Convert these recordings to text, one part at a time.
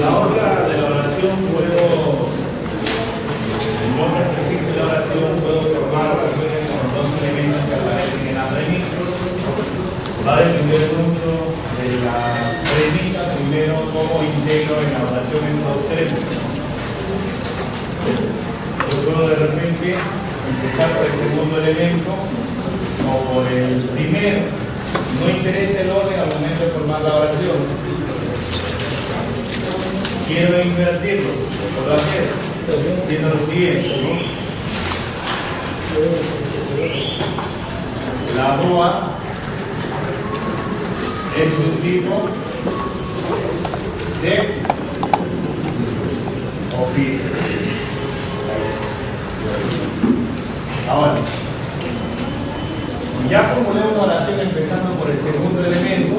la obra de la oración puedo, el nombre preciso de la oración, puedo formar oraciones con los dos elementos que aparecen en la premisa. Va a depender mucho de la premisa, primero cómo integro en la oración estos términos. Yo puedo de repente empezar por el segundo elemento o por el primero. No interesa el orden al momento de formar la oración. Quiero invertirlo, lo puedo hacer, siendo lo siguiente, ¿no? La boa es un tipo de oficio. Ahora, si ya formulé una oración empezando por el segundo elemento,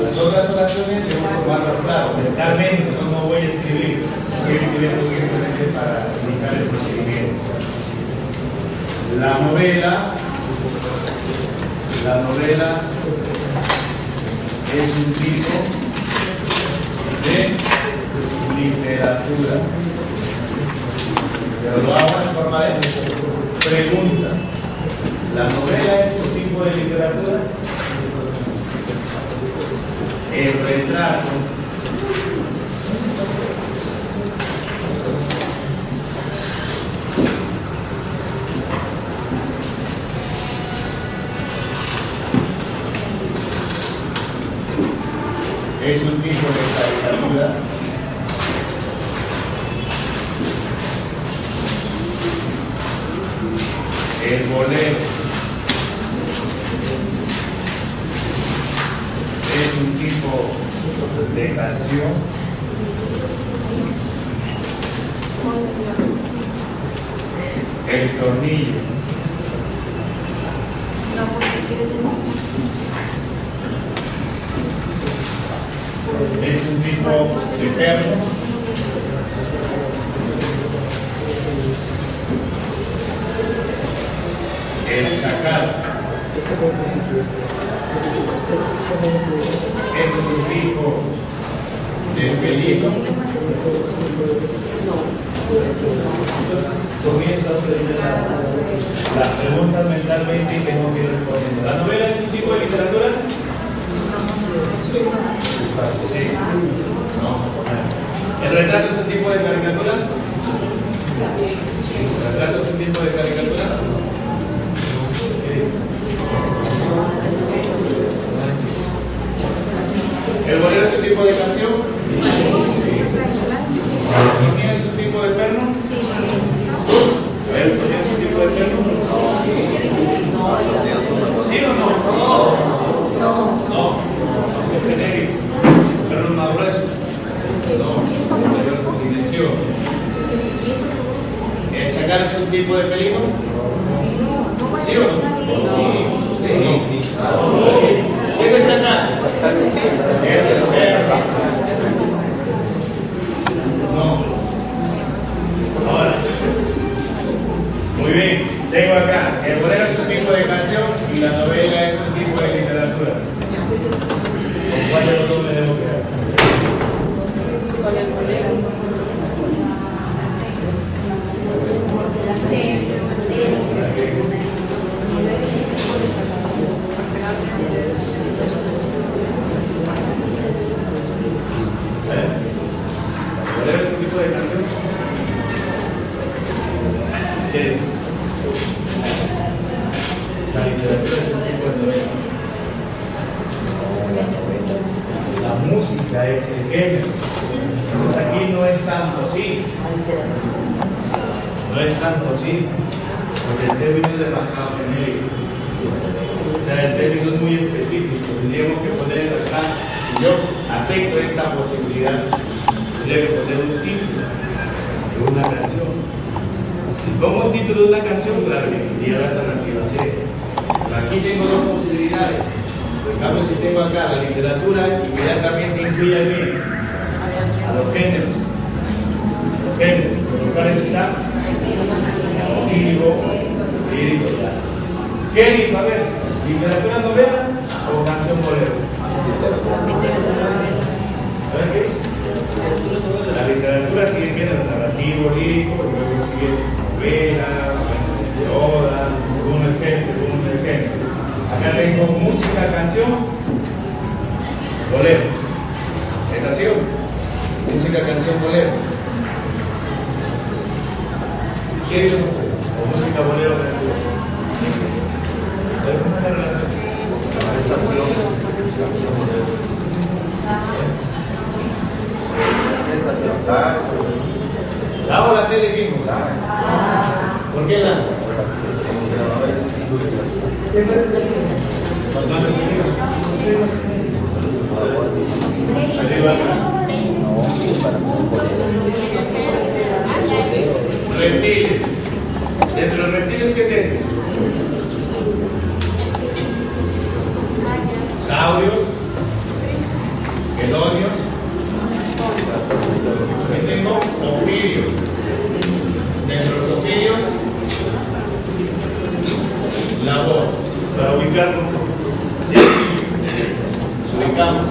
las otras oraciones se van a formar más claro. Mentalmente no voy a escribir, voy a escribir simplemente para indicar el procedimiento. La novela es un tipo de literatura. Pero lo hago en forma de pregunta. ¿La novela es un tipo de literatura? El retrato es un tipo de caricatura. El bolero es un tipo de canción. El tornillo es un tipo de perro. El chacal es un tipo de película. Comienzo a hacer las preguntas mentalmente y tengo que ir respondiendo. ¿La novela es un tipo de literatura? Sí. No. ¿El retrato es un tipo de caricatura? ¿El retrato es un tipo de caricatura? ¿El bolero es un tipo de canción? Sí. ¿El tornillo es un tipo de perno? ¿El tornillo es un tipo de perno? ¿Sí o no? No. Es genérico. Pero no más grueso. No. Mayor dimensión. ¿El chacal es un tipo de felino? ¿Sí o no? Sí. ¿Qué es el chacal? Es el perro. No. Ahora. Muy bien. Tengo acá. El bolero es un tipo de canción y la novela es un tipo de literatura. ¿Con cuál de los dos me debo quedar? Con el bolero. ¿Bolero es un tipo de canción? ¿Qué es? La literatura es un tipo de novela. La música es el género. Entonces aquí no es tanto así. No es tanto así. Porque el término es demasiado genérico. O sea, el término es muy específico. Tendríamos que poner en realidad, si yo acepto esta posibilidad, tendría que poner un título de una canción. Si pongo un título de una canción, claro que quisiera la alternativa C. Pero aquí tengo dos posibilidades. En cambio, si tengo acá la literatura, inmediatamente incluye a los géneros. Los géneros, ¿los cuales están? Lírico, ya. ¿Qué dijo? A ver, ¿literatura novela o canción bolero? A ver, ¿qué es? bolero. ¿Es así? Música, canción, bolero. ¿Qué es eso? O música, bolero, canción. ¿Cómo es la relación? ¿La o la C dijimos? ¿Por qué la? Reptiles. Entre los reptiles que tengo, saurios, quelonios, que tengo ofidios. Dentro de los ofidios, la voz, para ubicarnos. ¿Sí? Nos ubicamos.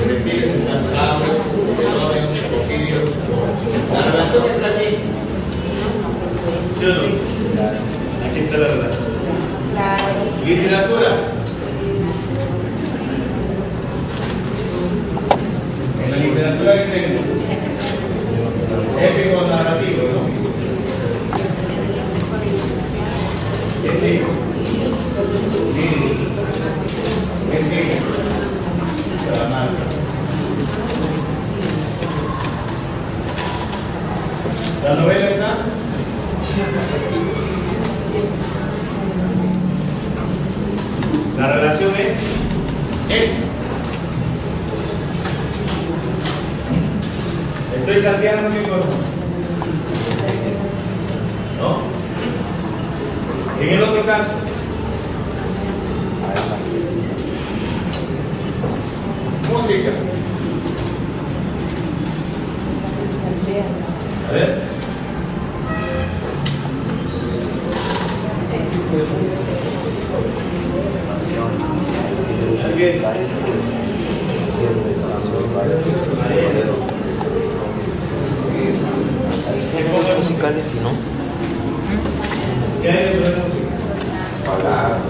Reptiles, saurios, quelonios, ofidios. La relación está aquí. ¿Sí o no? Aquí está la relación. Literatura. En la literatura que tengo, épico narrativo, ¿no? ¿Qué sigue? ¿Qué sigue? Dramático. ¿La novela está? La relación es esta. Estoy salteando mi cosa. ¿No? En el otro caso. Música. A ver. Musicales, si no. ¿Qué hay dentro de música? Baladas.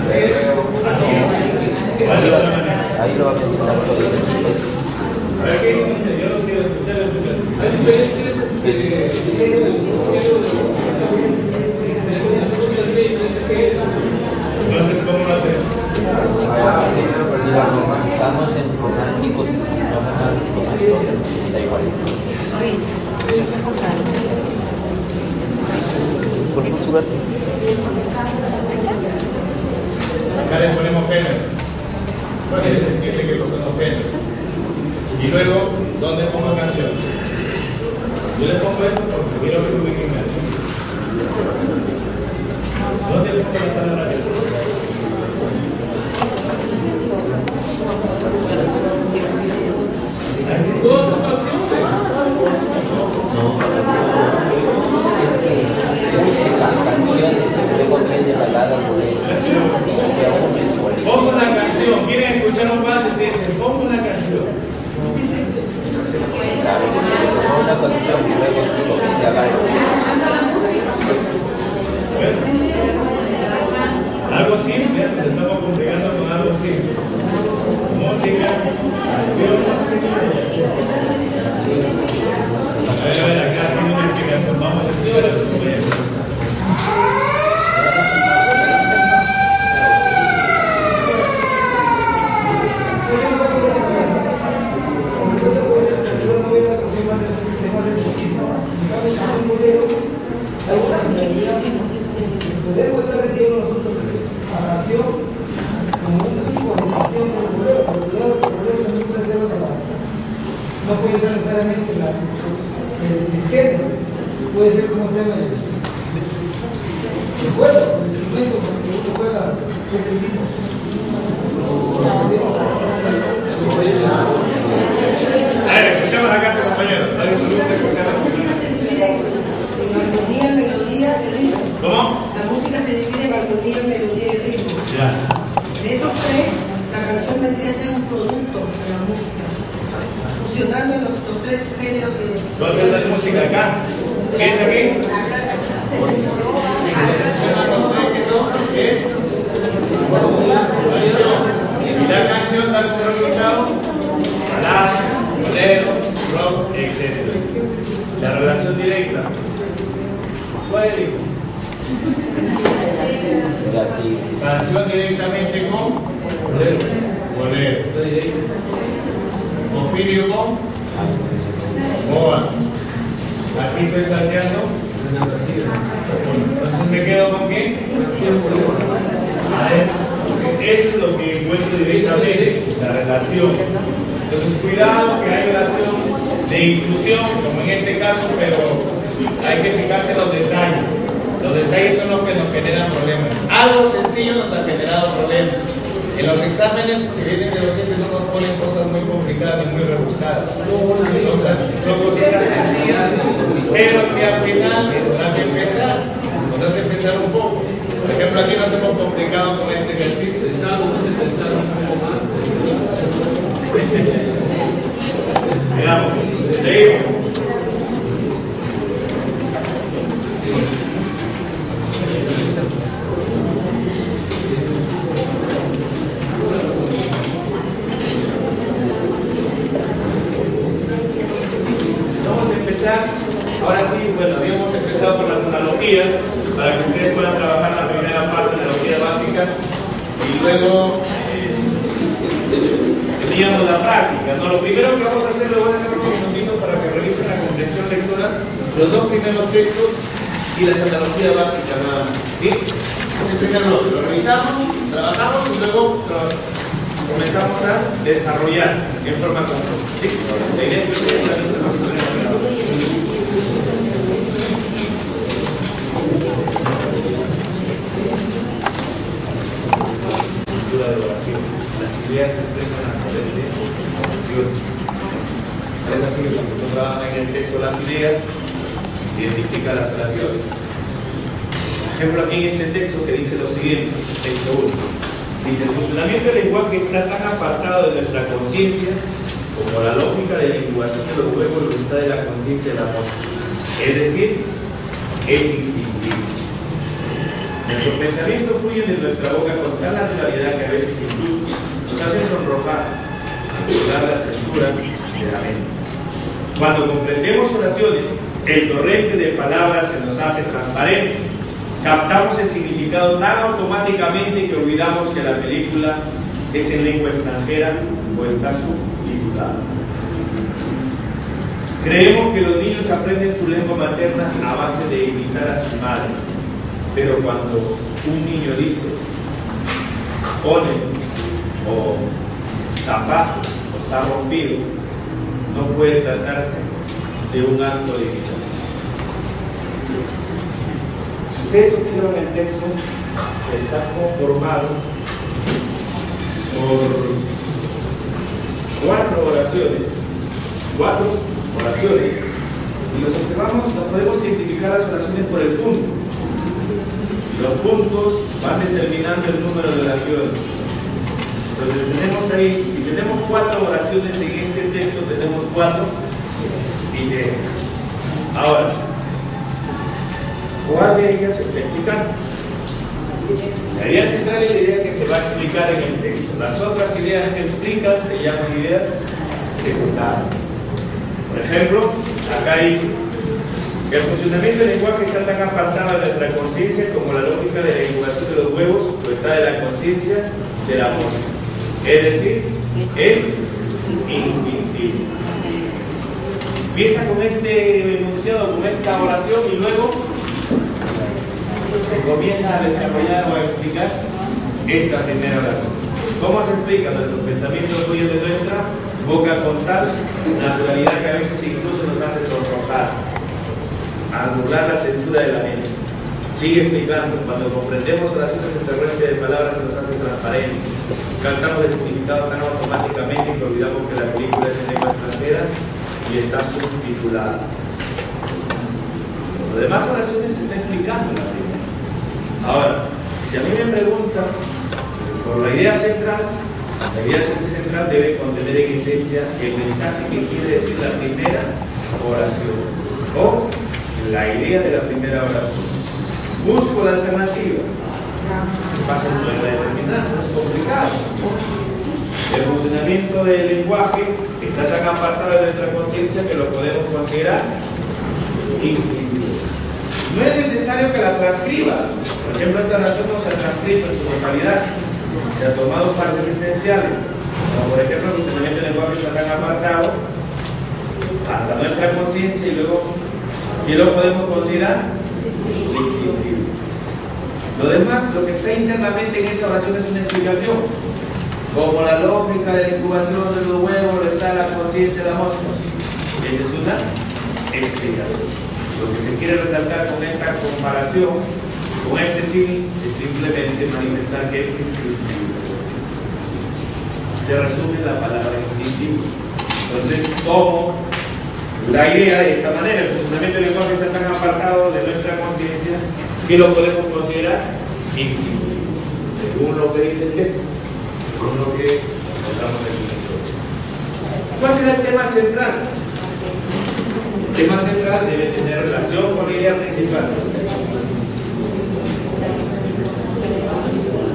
Así es. Ahí lo va a presentar todo. A ver, ¿qué dicen ustedes? Yo no quiero escuchar el entonces, ¿cómo lo hacemos? Estamos en románticos, da igual. ¿Por qué no subarte? Acá le ponemos género. ¿Cuál es el sentido que ponemos género? Y luego, ¿dónde pongo canción? Yo les pongo esto porque quiero que ubiquen canción. ¿Dónde pongo la palabra canción? ¿Todas son canciones? No. Es que música, canciones, luego viene balada, Pongo una canción. ¿Quieren escuchar un paso? Te dicen, pongo una canción. Una canción y luego digo que se haga Algo simple, nos estamos complicando con algo simple. Música, canción. A ver, acá tiene una explicación. Vamos a estudiar la próxima. Podemos estar refiriendo nosotros a nación como un tipo de nación del bolero, pero el bolero también puede ser otra parte. No puede ser necesariamente el género, puede ser como se llama el juego, el instrumento con el que uno juega es el mismo. A ver, escuchamos acá a su compañero. ¿Alguien te gusta escuchar la música? Armonía, melodía y ritmo. ¿Cómo? La música se divide en armonía, melodía y ritmo. Ya. De esos tres, la canción vendría a ser un producto de la música. fusionando los tres géneros que... Entonces la música acá. ¿Qué es aquí? ¿Qué es? Canción. Y la canción da como resultado balada, bolero, rock, etc. La relación directa. ¿Cuál es? Canción directamente con bolero. Confidio con moa. Aquí estoy salteando. Entonces me quedo con qué? A ver, eso es lo que encuentro directamente, la relación. Entonces cuidado que hay relación de inclusión, como en este caso, pero hay que fijarse en los detalles. Los detalles son los que nos generan problemas. Algo sencillo nos ha generado problemas. En los exámenes que vienen de docentes no nos ponen cosas muy complicadas ni muy rebuscadas. Son cositas sencillas, pero que al final nos hacen pensar un poco. Por ejemplo, aquí nos hemos complicado con este ejercicio. Estamos de pensar un poco más. Veamos, seguimos. Ahora sí, bueno, habíamos empezado con las analogías para que ustedes puedan trabajar la primera parte de analogías básicas y luego teníamos la práctica, ¿no? Lo primero que vamos a hacer, le voy a dejar unos minutitos para que revisen la comprensión lectura, los dos primeros textos y las analogías básicas nada más, ¿sí? Entonces, primero lo revisamos, trabajamos y luego comenzamos a desarrollar en forma conjunta, ¿sí? La idea es que ustedes también se lo pueden de oración. Las ideas se expresan a través de oraciones. Es así que cuando nosotros trabajamos en el texto las ideas, se identifican las oraciones. Por ejemplo, aquí en este texto que dice lo siguiente, texto 1. Dice, el funcionamiento del lenguaje está tan apartado de nuestra conciencia como la lógica de la incubación de los huevos lo está de la conciencia de la mosca. Es decir, es instintivo. Nuestro pensamiento fluye de nuestra boca con tal naturalidad que a veces incluso nos hace sonrojar, angular la censura de la mente. Cuando comprendemos oraciones, el torrente de palabras se nos hace transparente. Captamos el significado tan automáticamente que olvidamos que la película es en lengua extranjera o está subtitulada. Creemos que los niños aprenden su lengua materna a base de imitar a su madre. Pero cuando un niño dice pone o zapato o se ha rompido, no puede tratarse de un acto de imitación. Si ustedes observan el texto, está conformado por cuatro oraciones, y los observamos, nos podemos identificar las oraciones por el punto. Los puntos van determinando el número de oraciones. Entonces tenemos ahí, si tenemos 4 oraciones en este texto, tenemos 4 ideas. Ahora, ¿cuál de ellas se está explicando? La idea central es la idea que se va a explicar en el texto. Las otras ideas que explican se llaman ideas secundarias. Por ejemplo, acá dice: el funcionamiento del lenguaje está tan apartado de nuestra conciencia como la lógica de la incubación de los huevos lo está de la conciencia del amor. Es decir, es instintivo. Empieza con este enunciado, con esta oración, y luego se comienza a desarrollar o a explicar esta primera oración. ¿Cómo se explica? Nuestros pensamientos fluyen de nuestra boca con tal naturalidad que a veces incluso nos hace sonrojar, anular la censura de la mente. Sigue explicando: cuando comprendemos oraciones en torrente de palabras se nos hace transparente. Cantamos el significado tan automáticamente que olvidamos que la película es en lengua extranjera y está subtitulada. Las demás oraciones se está explicando la primera. Ahora, si a mí me preguntan por la idea central, La idea central debe contener en esencia el mensaje que quiere decir la primera oración o la idea de la primera oración. Busco la alternativa. Pasa en una determinada, no es complicado. El funcionamiento del lenguaje está tan apartado de nuestra conciencia que lo podemos considerar instintivo. No es necesario que la transcriba. Por ejemplo, esta oración no se ha transcrito en su totalidad. Se han tomado partes esenciales. Como por ejemplo, el funcionamiento del lenguaje está tan apartado hasta nuestra conciencia y luego, ¿qué lo podemos considerar? Instintivo. Lo demás, lo que está internamente en esa oración es una explicación. Como la lógica de la incubación de los huevos lo está la conciencia de la mosca. Esa es una explicación. Lo que se quiere resaltar con esta comparación, con este sí, es simplemente manifestar que es instintivo. Se resume la palabra instintivo. Entonces, tomo la idea de esta manera. El funcionamiento del lenguaje está tan apartado de nuestra conciencia que lo podemos considerar instintivo, según lo que dice el texto, según lo que encontramos aquí. ¿Cuál será el tema central? El tema central debe tener relación con la idea principal.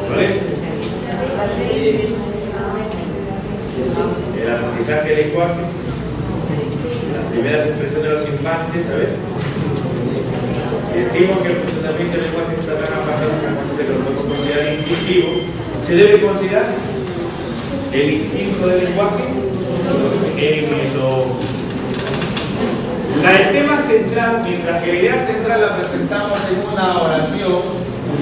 ¿Cuál es? El aprendizaje del lenguaje, las primeras expresiones de los infantes, a ver. Si decimos que el funcionamiento del lenguaje está tan apartado que lo podemos considerar instintivo, se debe considerar el instinto del lenguaje el tema central, mientras que la idea central la presentamos en una oración.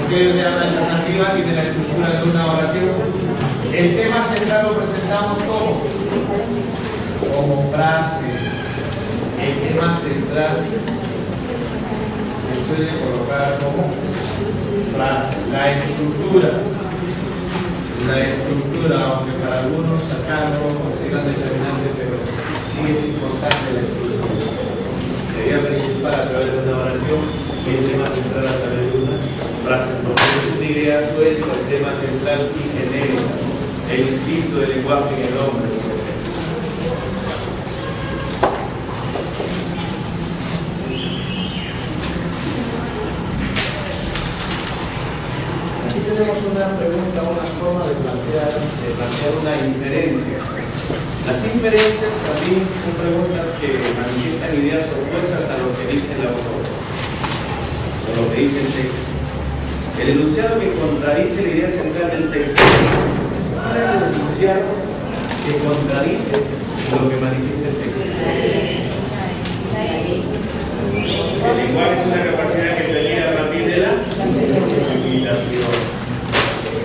Ustedes vean la alternativa, tiene la estructura de una oración. El tema central lo presentamos como frase. El tema central se suele colocar como frase. La estructura, aunque para algunos acá no consideran determinante, pero sí es importante la estructura. La idea principal a través de una oración y el tema central a través de una frase. Porque es una idea suelta, el tema central y genérica, el instinto del lenguaje en el hombre. Aquí tenemos una pregunta, una forma de plantear una inferencia. Las inferencias también son preguntas que manifiestan ideas opuestas a lo que dice el autor, o lo que dice el texto. El enunciado que contradice la idea central del texto. ¿Cuál es el enunciado que contradice lo que manifiesta el texto? El lenguaje es una capacidad que se adquiere a partir de la imitación.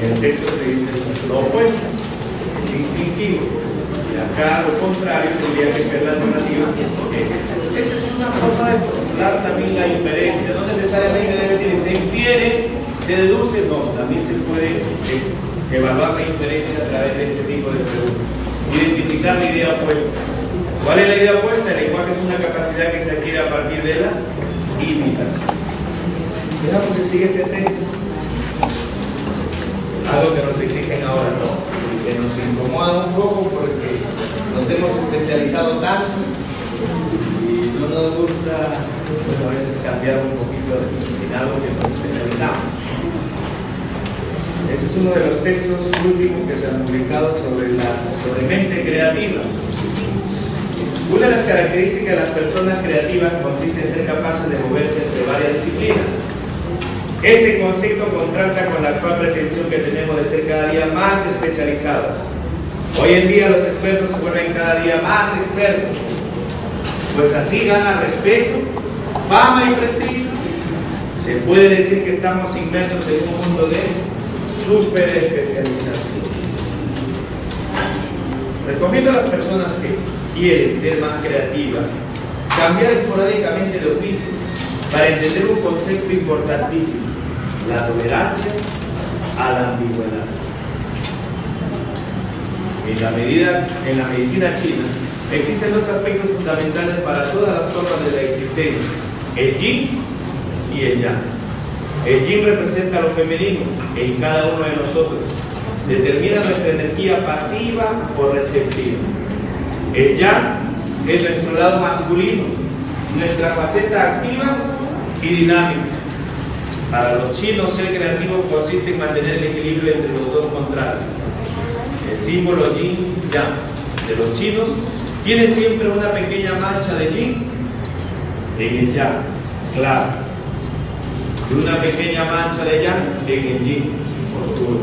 En el texto se dice lo opuesto, es instintivo. Y acá lo contrario tendría que ser la alternativa. Esa es una forma de formular también la inferencia. No necesariamente debe decir se infiere, se deduce, no. También se puede evaluar la inferencia a través de este tipo de preguntas. Identificar la idea opuesta. ¿Cuál es la idea opuesta? El lenguaje es una capacidad que se adquiere a partir de la imitación. Veamos el siguiente texto. Algo que nos exigen ahora, ¿no? Que nos incomoda un poco porque nos hemos especializado tanto y no nos gusta a veces cambiar un poquito en algo que nos especializamos. Ese es uno de los textos últimos que se han publicado sobre mente creativa. Una de las características de las personas creativas consiste en ser capaces de moverse entre varias disciplinas. Este concepto contrasta con la actual pretensión que tenemos de ser cada día más especializados. Hoy en día los expertos se vuelven cada día más expertos, pues así ganan respeto, fama y prestigio. Se puede decir que estamos inmersos en un mundo de superespecialización. Recomiendo a las personas que quieren ser más creativas cambiar esporádicamente de oficio para entender un concepto importantísimo: la tolerancia a la ambigüedad. En la medicina china existen dos aspectos fundamentales para todas las formas de la existencia: el yin y el yang. El yin representa lo femenino en cada uno de nosotros determina nuestra energía pasiva o receptiva. El yang es nuestro lado masculino, nuestra faceta activa y dinámica. Para los chinos, ser creativo consiste en mantener el equilibrio entre los dos contrarios. El símbolo yin yang de los chinos tiene siempre una pequeña mancha de yin en el yang claro y una pequeña mancha de yang en el yin oscuro.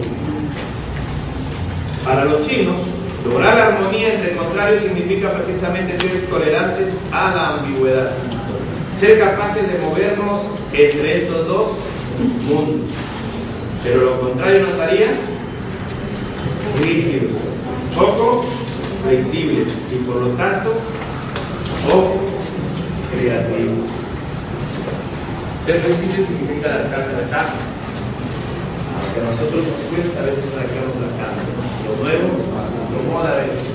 Para los chinos, lograr la armonía entre contrarios significa precisamente ser tolerantes a la ambigüedad, ser capaces de movernos entre estos dos mundos, pero lo contrario nos haría rígidos, poco flexibles y por lo tanto poco creativos. Ser flexible significa adaptarse a la cama, aunque a nosotros nos cuesta a veces adaptarnos a la cama, lo nuevo nos incomoda a veces,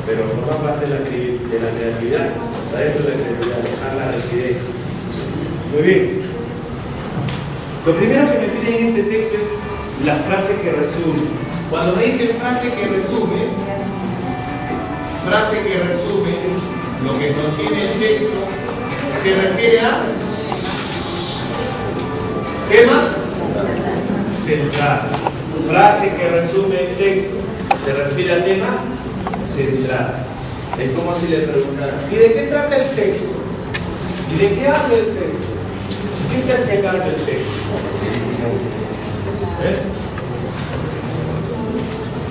pero forma parte de la creatividad, dentro de la creatividad, dejar la rigidez. Muy bien. Lo primero que me piden en este texto es la frase que resume. Cuando me dicen frase que resume lo que contiene el texto, se refiere a tema central. Frase que resume el texto se refiere a tema central. Es como si le preguntaran: ¿y de qué trata el texto? ¿Y de qué habla el texto? ¿Qué está explicando el texto?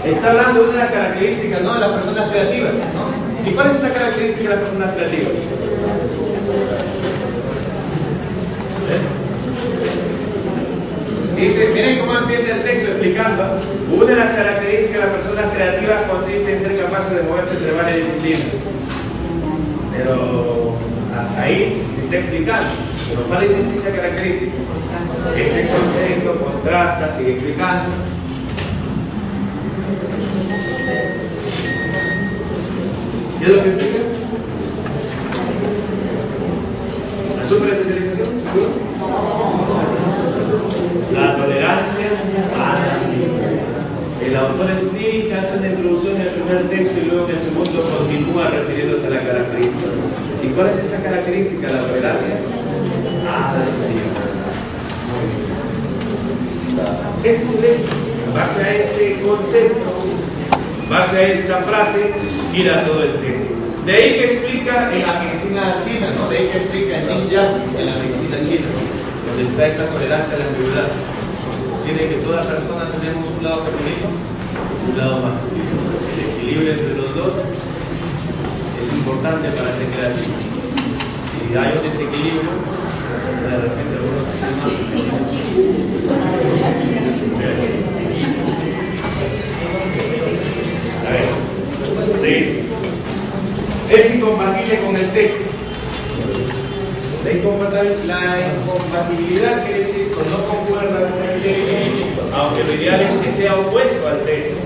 Está hablando de una característica, ¿no?, de las personas creativas, ¿no? ¿Y cuál es esa característica de las personas creativas? Dice, miren cómo empieza el texto explicando: una de las características de las personas creativas consiste en ser capaces de moverse entre varias disciplinas. Pero hasta ahí está explicando. Pero ¿cuál es en sí esa característica? Este concepto contrasta, sigue explicando. ¿Qué es lo que explica? ¿La superespecialización? ¿Seguro? La tolerancia a la ambigüedad. El autor explica, hace una introducción en el primer texto y luego en el segundo continúa refiriéndose a la característica. ¿Y cuál es esa característica? La tolerancia a la ambigüedad. Ese es el hecho. En base a ese concepto, en base a esta frase, gira todo el texto. De ahí que explica en la medicina china, ¿no? De ahí que explica en Yin Yang, en la medicina china, donde está esa tolerancia a la ambigüedad. Tiene que toda persona tenemos un lado femenino y un lado masculino. El equilibrio entre los dos es importante para ser creativo. Si hay un desequilibrio, de repente algunos se más a ver, sí. Es incompatible con el texto. La incompatibilidad quiere decir que no concuerda con el texto, aunque lo ideal es que sea opuesto al texto.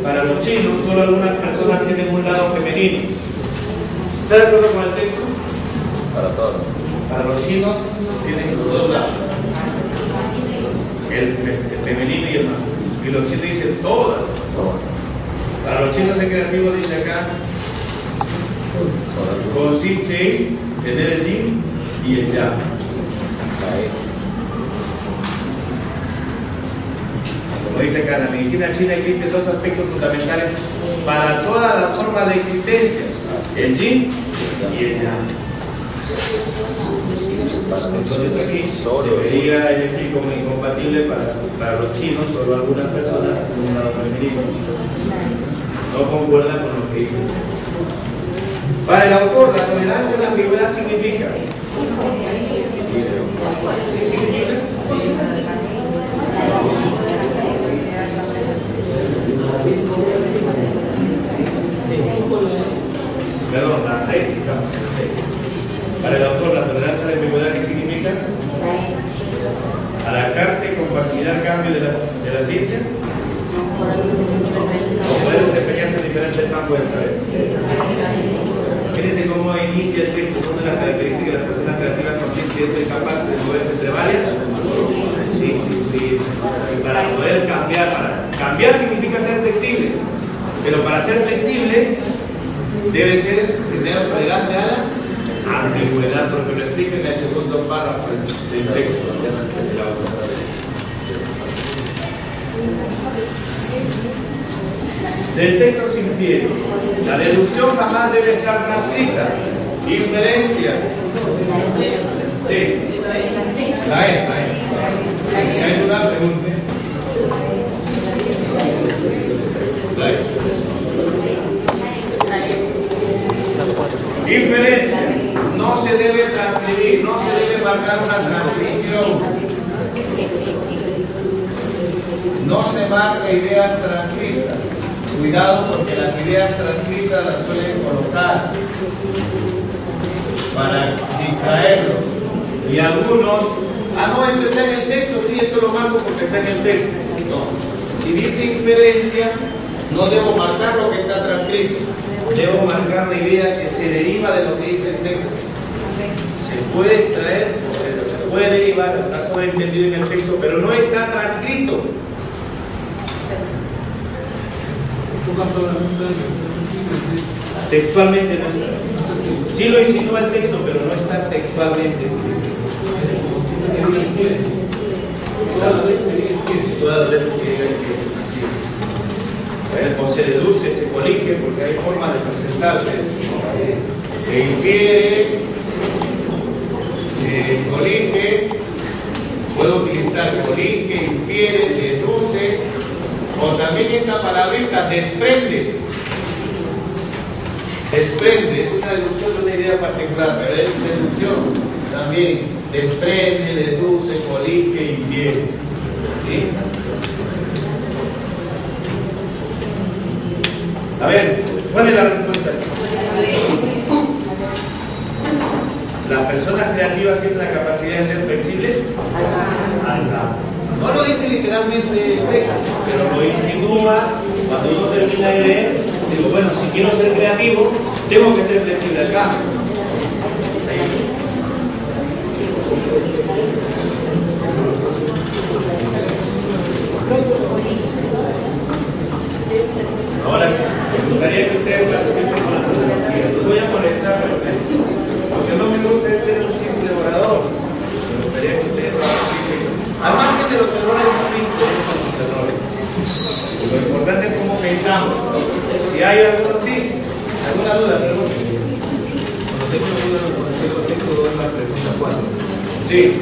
Para los chinos, solo algunas personas tienen un lado femenino. ¿Está de acuerdo con el texto? Para todos. Para los chinos tienen los dos lados, el femenino y el masculino. Y los chinos dicen todas. Para los chinos el creativo dice acá, consiste en tener el yin y el yang. Como dice acá, en la medicina china existen dos aspectos fundamentales para toda la forma de existencia: el yin y el yang. Entonces aquí debería elegir como incompatible para los chinos, solo algunas personas en un lado femenino. No concuerdan con lo que dicen. Para el autor, la tolerancia a la ambigüedad significa. ¿Qué significa? Perdón, la 6, estamos en la 6. Para el autor, la tolerancia a la ambigüedad, ¿qué significa? Adaptarse con facilidad al cambio de la ciencia, o poder desempeñarse en diferentes campos del saber. Fíjense cómo inicia el texto. Una de las características de las personas creativas consiste quieren ser capaces de moverse entre varias disciplinas. Y para poder cambiar significa ser flexible, pero para ser flexible debe ser primero tolerante a la ambigüedad, porque lo explica en el segundo párrafo del texto. Del texto se infiere: la deducción jamás debe estar transcrita. Inferencia. Sí. La E. Si hay duda, pregunte. La E. Inferencia. No se debe transcribir, no se debe marcar una transcripción. No se marca ideas transcritas. Cuidado, porque las ideas transcritas las suelen colocar para distraerlos. Y algunos, no, esto está en el texto, sí, esto lo marco porque está en el texto. No. Si dice inferencia, no debo marcar lo que está transcrito. Debo marcar la idea que se deriva de lo que dice el texto. Se puede extraer, se puede derivar, está sobreentendido en el texto, pero no está transcrito. Textualmente no está. Sí lo insinúa el texto, pero no está textualmente escrito. Todas las veces que diga que así es. O se deduce, se colige, porque hay formas de presentarse. Se infiere, se colige, puedo utilizar colige, infiere, deduce, o también esta palabrita, desprende. Desprende, es una deducción de una idea particular, pero es deducción. También desprende, deduce, colige, infiere. ¿Sí? A ver, ¿cuál es la respuesta? ¿Las personas creativas tienen la capacidad de ser flexibles? No lo dice literalmente, pero lo insinúa. Cuando uno termina de leer, digo, bueno, si quiero ser creativo, tengo que ser flexible al cambio. Ahora sí, me gustaría que ustedes participen con la sociología. Los voy a molestar, porque no me gusta ser un simple orador. Me gustaría que ustedes participen. Al margen de los errores, no me interesan los errores. Lo importante es cómo pensamos. Si hay alguno, sí, alguna duda, pregunta. Cuando tengo una duda con el cierto texto, doy la pregunta 4. Sí.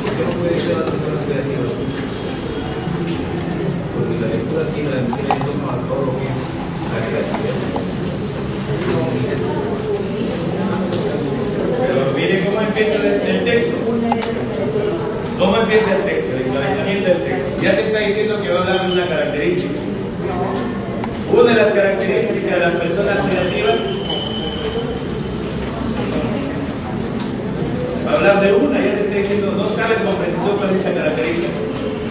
¿Por qué no puede ser las personas creativas? Porque la lectura tiene la enseña en torno a todo lo que es la creatividad. Pero mire cómo empieza el texto. ¿Cómo empieza el texto? El encabezamiento del texto. Ya te está diciendo que va a hablar de una característica. Una de las características de las personas creativas va a hablar de una, ya te está diciendo, no sabe con precisión cuál es esa característica,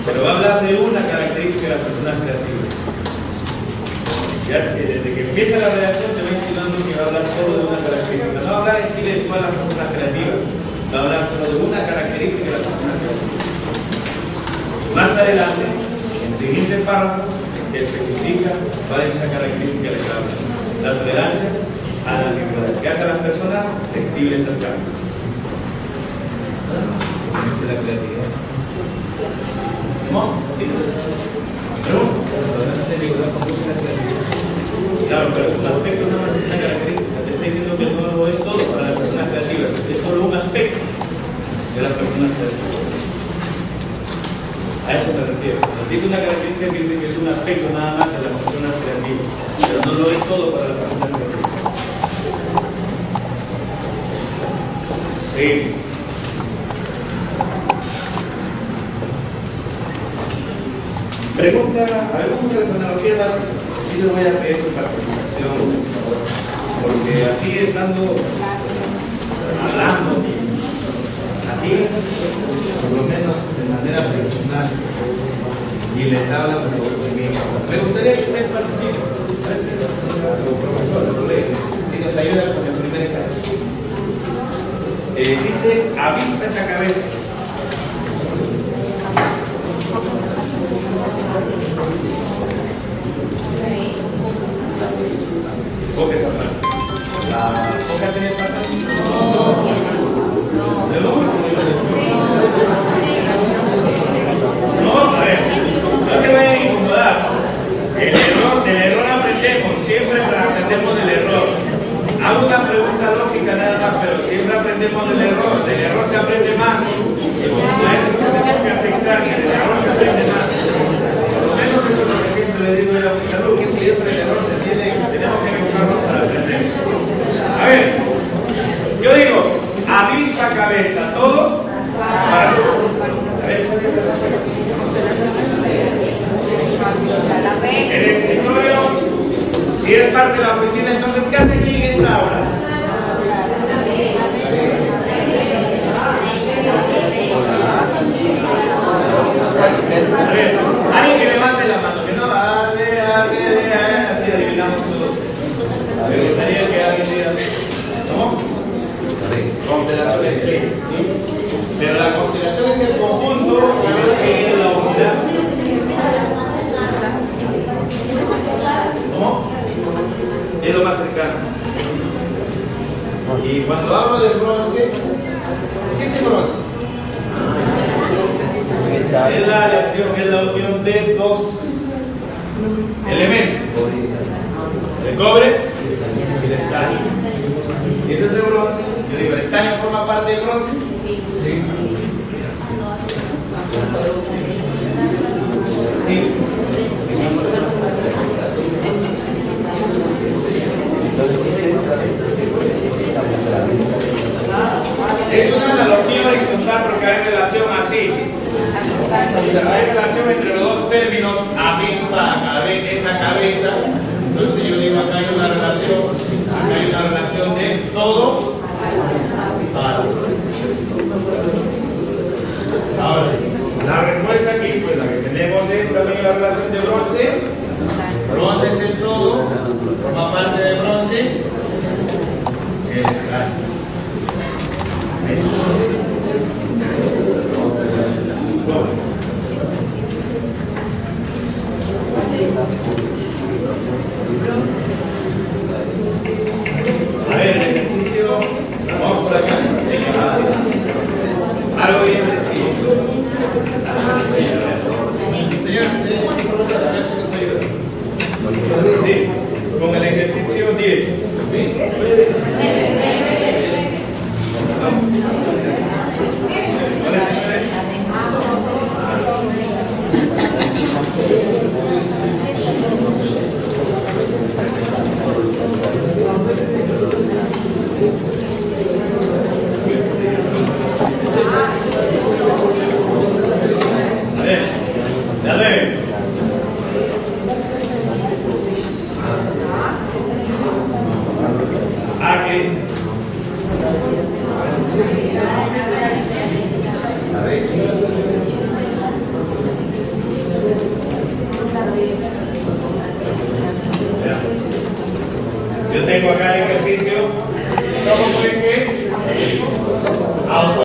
pero va a hablar de una característica de las personas creativas. Ya desde que empieza la redacción te va insinuando que va a hablar solo de una característica. No va a hablar en sí de todas las personas creativas, va a hablar solo de una característica de las personas creativas. Más adelante, en el siguiente párrafo, que especifica cuál es esa característica que les habla. La tolerancia a la ambigüedad, que hace a las personas flexibles al cambio. Esa es la creatividad. ¿Cómo? ¿Sí? ¿Pregunta? Claro, pero es un aspecto, no es una característica. Te está diciendo que no lo es todo para las personas creativas, es solo un aspecto de las personas creativas. A eso me refiero. Es una característica que dice que es un aspecto nada más de las personas creativas, pero no lo es todo para las personas creativas. Sí. Pregunta, a ver, vamos a las analogías básicas. Aquí les voy a pedir su participación, porque así estando hablando aquí, por lo menos de manera personal, y les habla por mí. Me gustaría que ustedes participen. Profesor, si nos ayuda con el primer caso. Dice, avispa esa cabeza. Boca esa parte. La boca tiene patas. No, a ver, no se vayan a incomodar. Del error aprendemos, siempre aprendemos del error. Hago una pregunta lógica nada más, pero siempre aprendemos del error. Del error se aprende más. Y los maestros tenemos que aceptar que del error se aprende más. Por lo menos eso es lo que siempre le digo a mis alumnos. Siempre el error tenemos que equivocarnos para aprender. A ver, yo digo, avispa cabeza, todo para. A ver. El escritorio, si es parte de la oficina, entonces, ¿qué hace aquí en esta hora? A ver, alguien que levante la mano, que no va, así adivinamos todos. Me gustaría que alguien diga, ¿no? Constelación estrella. Pero la constelación es el conjunto que es la unidad. ¿Cómo? Es lo más cercano. Y cuando hablo del bronce, ¿qué es el bronce? Es la aleación, es la unión de dos elementos: el cobre y el estaño. Si ese es el bronce, yo digo, ¿el estaño forma parte del bronce? Sí. Es una analogía horizontal porque hay relación así. Hay relación entre los dos términos, avispa, esa cabeza. Entonces yo digo, acá hay una relación de todo para. Ahora, la respuesta aquí, pues la que tenemos es también la relación de bronce. Bronce es el todo, forma parte de bronce. El estaño. Bueno.